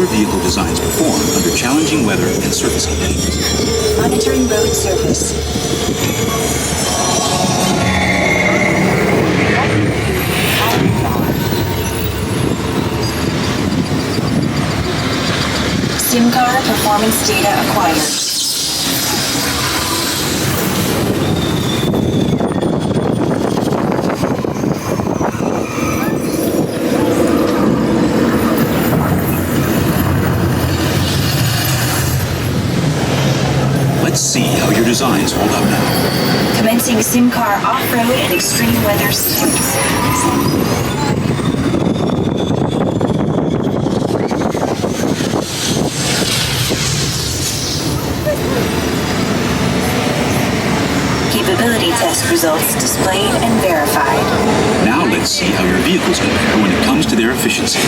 your vehicle designs perform under challenging weather and surface conditions. Monitoring road surface. SIM-car performance data acquired. Let's see how your designs hold up now. Commencing SIM-car off-road and extreme weather systems. Capability test results displayed and verified. Now let's see how your vehicles compare when it comes to their efficiency.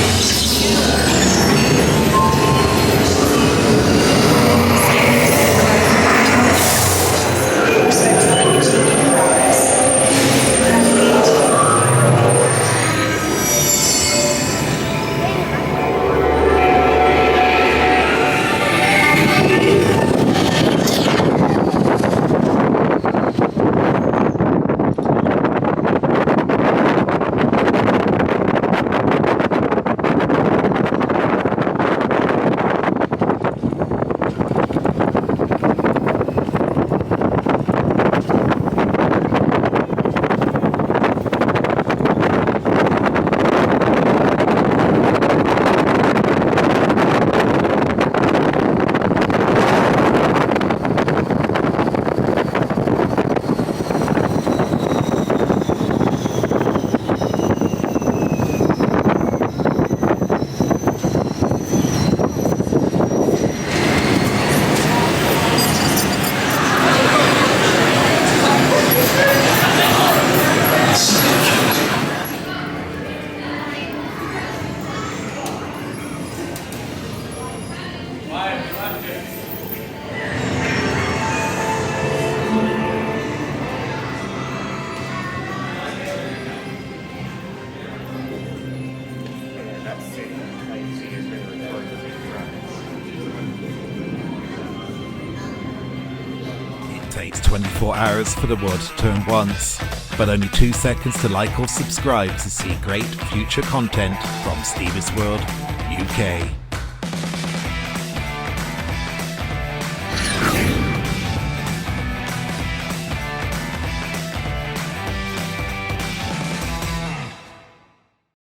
It takes 24 hours for the world to turn once, but only 2 seconds to like or subscribe to see great future content from Stevie's World UK.